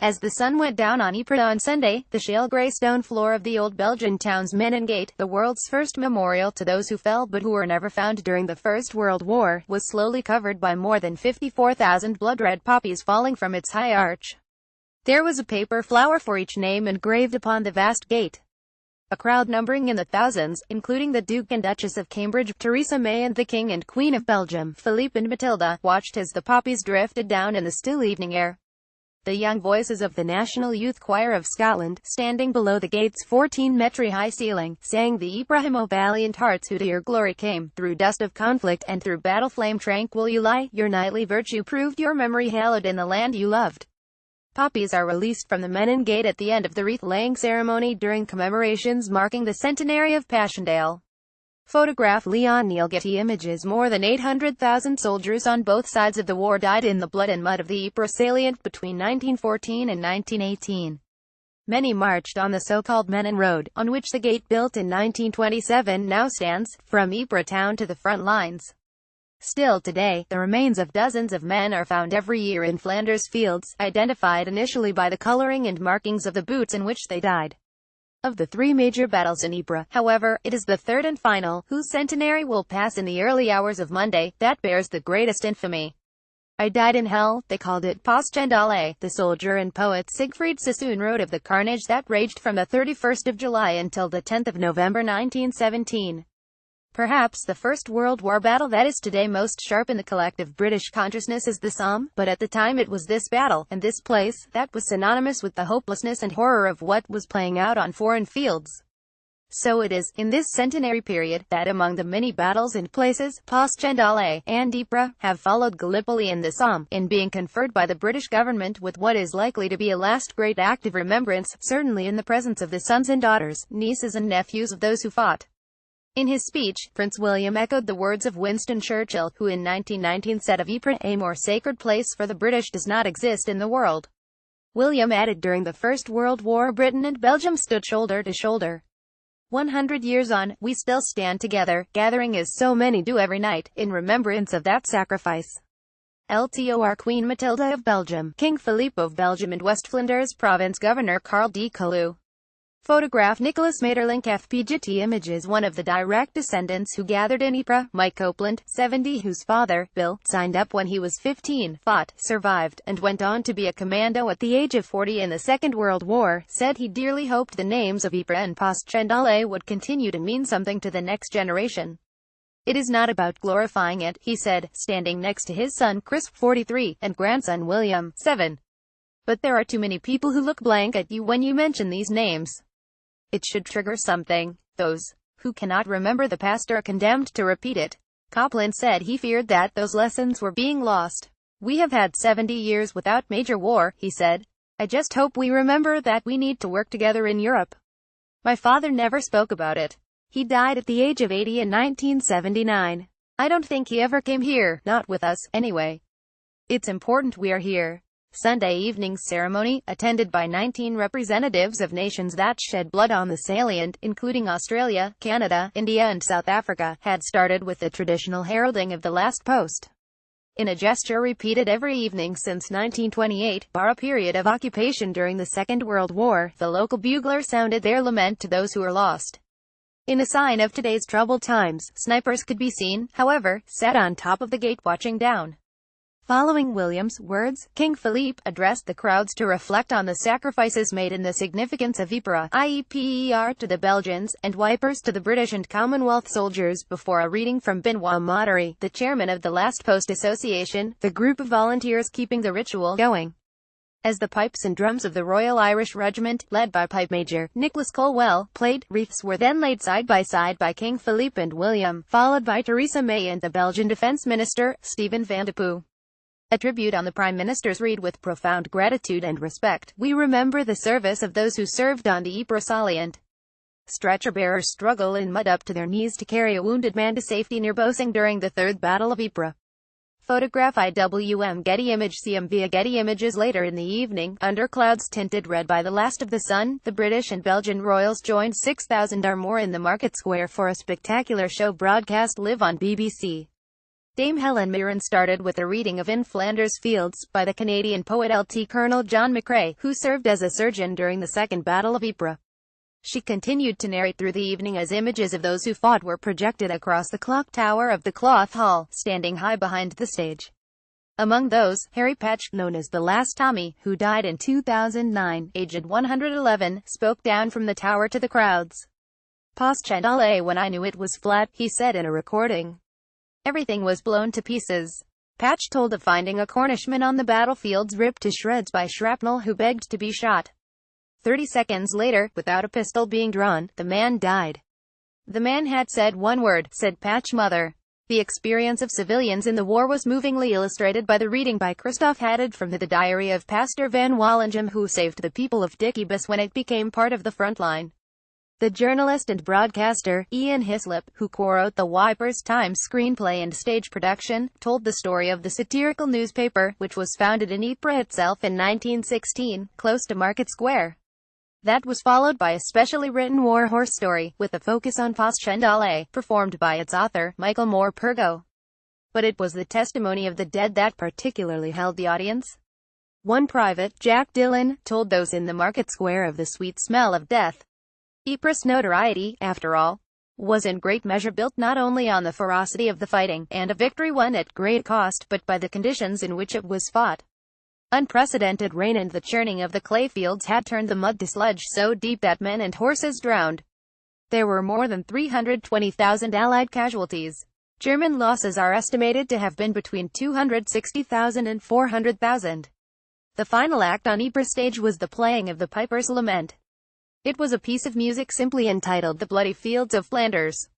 As the sun went down on Ypres on Sunday, the shale-grey stone floor of the old Belgian town's Menengate, the world's first memorial to those who fell but who were never found during the First World War, was slowly covered by more than 54,000 blood-red poppies falling from its high arch. There was a paper flower for each name engraved upon the vast gate. A crowd numbering in the thousands, including the Duke and Duchess of Cambridge, Theresa May and the King and Queen of Belgium, Philippe and Matilda, watched as the poppies drifted down in the still evening air. The young voices of the National Youth Choir of Scotland, standing below the gate's 14-metre-high ceiling, sang the Ibrahim O valiant hearts who to your glory came, through dust of conflict and through battle flame tranquil you lie, your knightly virtue proved your memory hallowed in the land you loved. Poppies are released from the Menengate at the end of the wreath-laying ceremony during commemorations marking the centenary of Passchendaele. Photograph Leon Neal Getty Images. More than 800,000 soldiers on both sides of the war died in the blood and mud of the Ypres salient between 1914 and 1918. Many marched on the so-called Menin Road, on which the gate built in 1927 now stands, from Ypres town to the front lines. Still today, the remains of dozens of men are found every year in Flanders fields, identified initially by the coloring and markings of the boots in which they died. Of the three major battles in Ypres, however, it is the third and final, whose centenary will pass in the early hours of Monday, that bears the greatest infamy. I died in hell, they called it passchendaele. The soldier and poet Siegfried Sassoon wrote of the carnage that raged from the 31st of July until the 10th of November 1917. Perhaps the First World War battle that is today most sharp in the collective British consciousness is the Somme, but at the time it was this battle, and this place, that was synonymous with the hopelessness and horror of what was playing out on foreign fields. So it is, in this centenary period, that among the many battles and places, Passchendaele and Ypres have followed Gallipoli and the Somme, in being conferred by the British government with what is likely to be a last great act of remembrance, certainly in the presence of the sons and daughters, nieces and nephews of those who fought. In his speech, Prince William echoed the words of Winston Churchill, who in 1919 said of Ypres, "A more sacred place for the British does not exist in the world." William added, during the First World War Britain and Belgium stood shoulder to shoulder. 100 years on, we still stand together, gathering as so many do every night, in remembrance of that sacrifice. LTOR Queen Matilda of Belgium, King Philippe of Belgium and West Flanders Province Governor Karl de Calou. Photograph Nicholas Maeterlinck FP Getty Images. One of the direct descendants who gathered in Ypres, Mike Copeland, 70, whose father, Bill, signed up when he was 15, fought, survived, and went on to be a commando at the age of 40 in the Second World War, said he dearly hoped the names of Ypres and Passchendaele would continue to mean something to the next generation. It is not about glorifying it, he said, standing next to his son Chris, 43, and grandson William, 7. But there are too many people who look blank at you when you mention these names. It should trigger something. Those who cannot remember the past are condemned to repeat it. Copeland said he feared that those lessons were being lost. We have had 70 years without major war, he said. I just hope we remember that we need to work together in Europe. My father never spoke about it. He died at the age of 80 in 1979. I don't think he ever came here, not with us, anyway. It's important we are here. Sunday evening's ceremony, attended by 19 representatives of nations that shed blood on the salient, including Australia, Canada, India and South Africa, had started with the traditional heralding of the last post. In a gesture repeated every evening since 1928, bar a period of occupation during the Second World War, the local bugler sounded their lament to those who were lost. In a sign of today's troubled times, snipers could be seen, however, sat on top of the gate watching down. Following William's words, King Philippe addressed the crowds to reflect on the sacrifices made and the significance of Ypres, IEPER to the Belgians, and Wipers to the British and Commonwealth soldiers, before a reading from Benoit Modery, the chairman of the Last Post Association, the group of volunteers keeping the ritual going. As the pipes and drums of the Royal Irish Regiment, led by Pipe Major Nicholas Colwell, played, wreaths were then laid side by side by King Philippe and William, followed by Theresa May and the Belgian Defence Minister, Steven Van de Poo. A tribute on the Prime Minister's read with profound gratitude and respect. We remember the service of those who served on the Ypres salient. Stretcher-bearers struggle in mud up to their knees to carry a wounded man to safety near Bossing during the Third Battle of Ypres. Photograph IWM Getty Image CM via Getty Images. Later in the evening, under clouds tinted red by the last of the sun, the British and Belgian royals joined 6,000 or more in the market square for a spectacular show broadcast live on BBC. Dame Helen Mirren started with a reading of In Flanders Fields, by the Canadian poet Lt. Colonel John McCrae, who served as a surgeon during the Second Battle of Ypres. She continued to narrate through the evening as images of those who fought were projected across the clock tower of the Cloth Hall, standing high behind the stage. Among those, Harry Patch, known as the Last Tommy, who died in 2009, aged 111, spoke down from the tower to the crowds. "Passchendaele when I knew it was flat," he said in a recording. "Everything was blown to pieces." Patch told of finding a Cornishman on the battlefields ripped to shreds by shrapnel who begged to be shot. 30 seconds later, without a pistol being drawn, the man died. "The man had said one word," said Patch's mother. The experience of civilians in the war was movingly illustrated by the reading by Christoph Haddad from the diary of Pastor Van Wallingem, who saved the people of Dickybus when it became part of the front line. The journalist and broadcaster, Ian Hislop, who co-wrote the Wipers Times screenplay and stage production, told the story of the satirical newspaper, which was founded in Ypres itself in 1916, close to Market Square. That was followed by a specially written war horse story, with a focus on Passchendaele, performed by its author, Michael Moore Purgo. But it was the testimony of the dead that particularly held the audience. One private, Jack Dillon, told those in the Market Square of the sweet smell of death. Ypres' notoriety, after all, was in great measure built not only on the ferocity of the fighting, and a victory won at great cost, but by the conditions in which it was fought. Unprecedented rain and the churning of the clay fields had turned the mud to sludge so deep that men and horses drowned. There were more than 320,000 Allied casualties. German losses are estimated to have been between 260,000 and 400,000. The final act on Ypres stage was the playing of the Piper's Lament. It was a piece of music simply entitled The Bloody Fields of Flanders.